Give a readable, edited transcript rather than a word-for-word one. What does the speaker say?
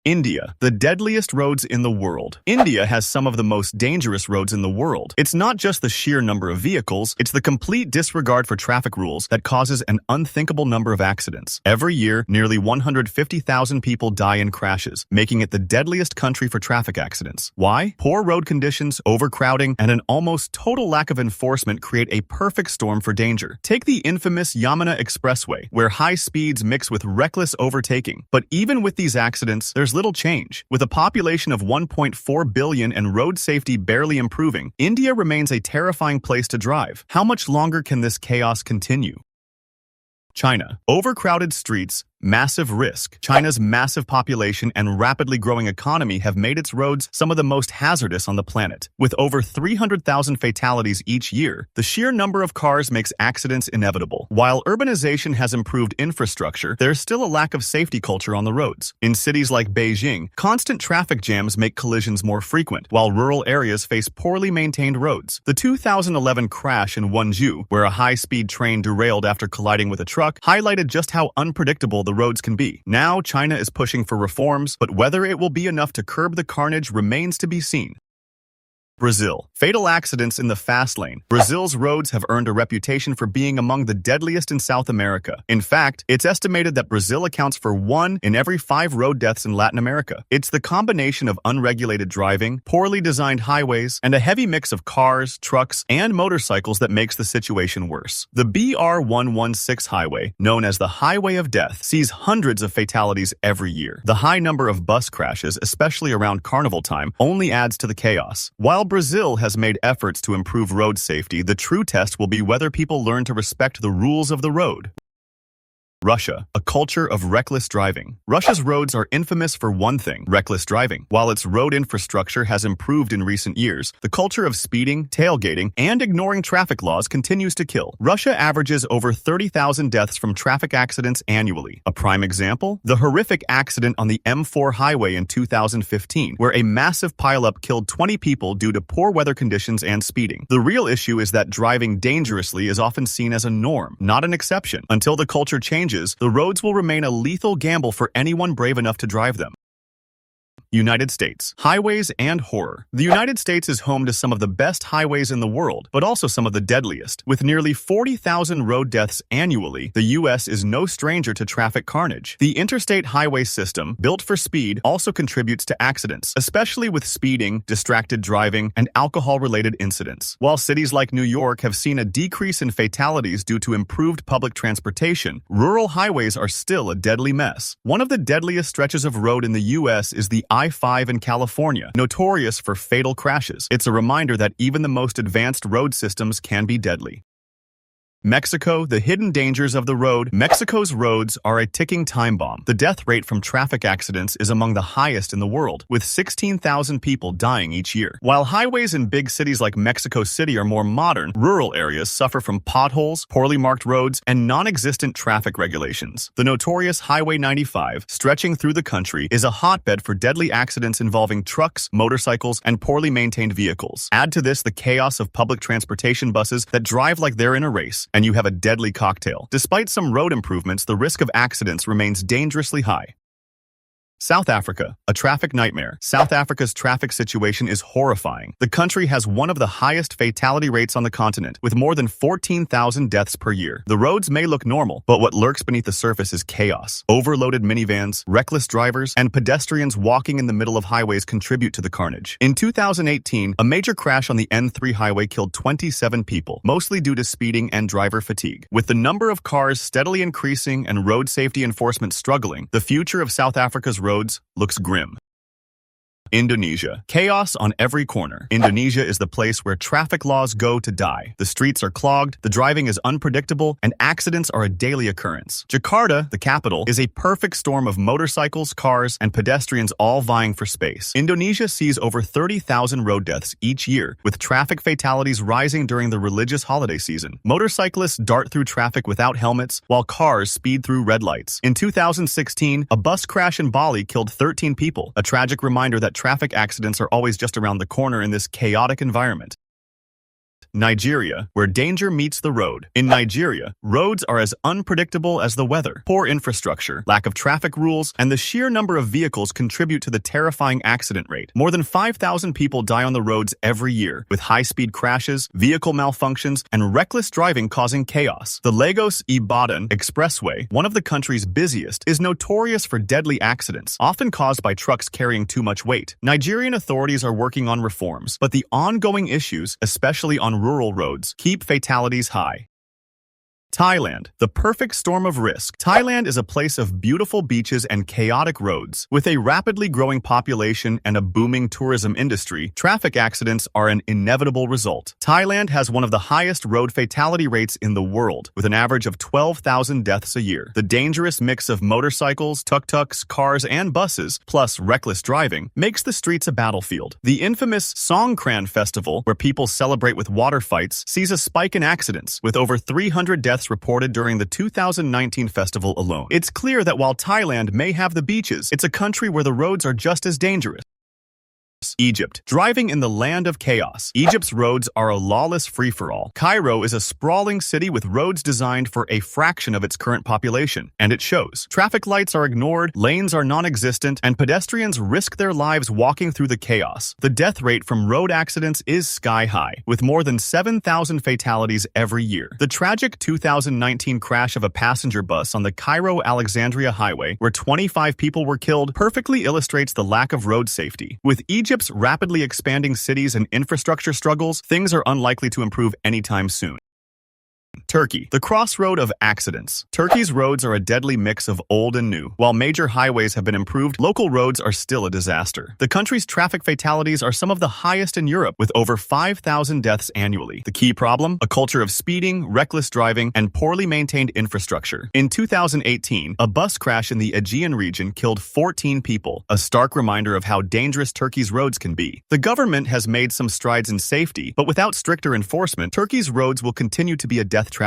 India, the deadliest roads in the world. India has some of the most dangerous roads in the world. It's not just the sheer number of vehicles, it's the complete disregard for traffic rules that causes an unthinkable number of accidents. Every year, nearly 150,000 people die in crashes, making it the deadliest country for traffic accidents. Why? Poor road conditions, overcrowding, and an almost total lack of enforcement create a perfect storm for danger. Take the infamous Yamuna Expressway, where high speeds mix with reckless overtaking. But even with these accidents, there's little change. With a population of 1.4 billion and road safety barely improving, India remains a terrifying place to drive. How much longer can this chaos continue? China. Overcrowded streets, massive risk. China's massive population and rapidly growing economy have made its roads some of the most hazardous on the planet. With over 300,000 fatalities each year, the sheer number of cars makes accidents inevitable. While urbanization has improved infrastructure, there's still a lack of safety culture on the roads. In cities like Beijing, constant traffic jams make collisions more frequent, while rural areas face poorly maintained roads. The 2011 crash in Wenzhou, where a high-speed train derailed after colliding with a truck, highlighted just how unpredictable the roads can be. Now, China is pushing for reforms, but whether it will be enough to curb the carnage remains to be seen. Brazil. Fatal accidents in the fast lane. Brazil's roads have earned a reputation for being among the deadliest in South America. In fact, it's estimated that Brazil accounts for 1 in every 5 road deaths in Latin America. It's the combination of unregulated driving, poorly designed highways, and a heavy mix of cars, trucks, and motorcycles that makes the situation worse. The BR-116 highway, known as the Highway of Death, sees hundreds of fatalities every year. The high number of bus crashes, especially around carnival time, only adds to the chaos. While Brazil has made efforts to improve road safety, the true test will be whether people learn to respect the rules of the road. Russia, a culture of reckless driving. Russia's roads are infamous for one thing: reckless driving. While its road infrastructure has improved in recent years, the culture of speeding, tailgating, and ignoring traffic laws continues to kill. Russia averages over 30,000 deaths from traffic accidents annually. A prime example? The horrific accident on the M4 highway in 2015, where a massive pileup killed 20 people due to poor weather conditions and speeding. The real issue is that driving dangerously is often seen as a norm, not an exception. Until the culture changes, the roads will remain a lethal gamble for anyone brave enough to drive them. United States. Highways and horror. The United States is home to some of the best highways in the world, but also some of the deadliest. With nearly 40,000 road deaths annually, the U.S. is no stranger to traffic carnage. The interstate highway system, built for speed, also contributes to accidents, especially with speeding, distracted driving, and alcohol-related incidents. While cities like New York have seen a decrease in fatalities due to improved public transportation, rural highways are still a deadly mess. One of the deadliest stretches of road in the U.S. is the I-5 in California, notorious for fatal crashes. It's a reminder that even the most advanced road systems can be deadly. Mexico, the hidden dangers of the road. Mexico's roads are a ticking time bomb. The death rate from traffic accidents is among the highest in the world, with 16,000 people dying each year. While highways in big cities like Mexico City are more modern, rural areas suffer from potholes, poorly marked roads, and non-existent traffic regulations. The notorious Highway 95, stretching through the country, is a hotbed for deadly accidents involving trucks, motorcycles, and poorly maintained vehicles. Add to this the chaos of public transportation buses that drive like they're in a race, and you have a deadly cocktail. Despite some road improvements, the risk of accidents remains dangerously high. South Africa, a traffic nightmare. South Africa's traffic situation is horrifying. The country has one of the highest fatality rates on the continent, with more than 14,000 deaths per year. The roads may look normal, but what lurks beneath the surface is chaos. Overloaded minivans, reckless drivers, and pedestrians walking in the middle of highways contribute to the carnage. In 2018, a major crash on the N3 highway killed 27 people, mostly due to speeding and driver fatigue. With the number of cars steadily increasing and road safety enforcement struggling, the future of South Africa's roads looks grim. Indonesia. Chaos on every corner. Indonesia is the place where traffic laws go to die. The streets are clogged, the driving is unpredictable, and accidents are a daily occurrence. Jakarta, the capital, is a perfect storm of motorcycles, cars, and pedestrians all vying for space. Indonesia sees over 30,000 road deaths each year, with traffic fatalities rising during the religious holiday season. Motorcyclists dart through traffic without helmets, while cars speed through red lights. In 2016, a bus crash in Bali killed 13 people, a tragic reminder that traffic accidents are always just around the corner in this chaotic environment. Nigeria, where danger meets the road. In Nigeria, roads are as unpredictable as the weather. Poor infrastructure, lack of traffic rules, and the sheer number of vehicles contribute to the terrifying accident rate. More than 5,000 people die on the roads every year, with high-speed crashes, vehicle malfunctions, and reckless driving causing chaos. The Lagos-Ibadan Expressway, one of the country's busiest, is notorious for deadly accidents, often caused by trucks carrying too much weight. Nigerian authorities are working on reforms, but the ongoing issues, especially on rural roads, keep fatalities high. Thailand, the perfect storm of risk. Thailand is a place of beautiful beaches and chaotic roads. With a rapidly growing population and a booming tourism industry, traffic accidents are an inevitable result. Thailand has one of the highest road fatality rates in the world, with an average of 12,000 deaths a year. The dangerous mix of motorcycles, tuk-tuks, cars, and buses, plus reckless driving, makes the streets a battlefield. The infamous Songkran Festival, where people celebrate with water fights, sees a spike in accidents, with over 300 deaths reported during the 2019 festival alone. It's clear that while Thailand may have the beaches, it's a country where the roads are just as dangerous. Egypt. Driving in the land of chaos. Egypt's roads are a lawless free-for-all. Cairo is a sprawling city with roads designed for a fraction of its current population, and it shows. Traffic lights are ignored, lanes are non-existent, and pedestrians risk their lives walking through the chaos. The death rate from road accidents is sky-high, with more than 7,000 fatalities every year. The tragic 2019 crash of a passenger bus on the Cairo-Alexandria highway, where 25 people were killed, perfectly illustrates the lack of road safety. With Egypt's rapidly expanding cities and infrastructure struggles, things are unlikely to improve anytime soon. Turkey, the Crossroad of Accidents. Turkey's roads are a deadly mix of old and new. While major highways have been improved, local roads are still a disaster. The country's traffic fatalities are some of the highest in Europe, with over 5,000 deaths annually. The key problem? A culture of speeding, reckless driving, and poorly maintained infrastructure. In 2018, a bus crash in the Aegean region killed 14 people, a stark reminder of how dangerous Turkey's roads can be. The government has made some strides in safety, but without stricter enforcement, Turkey's roads will continue to be a death trap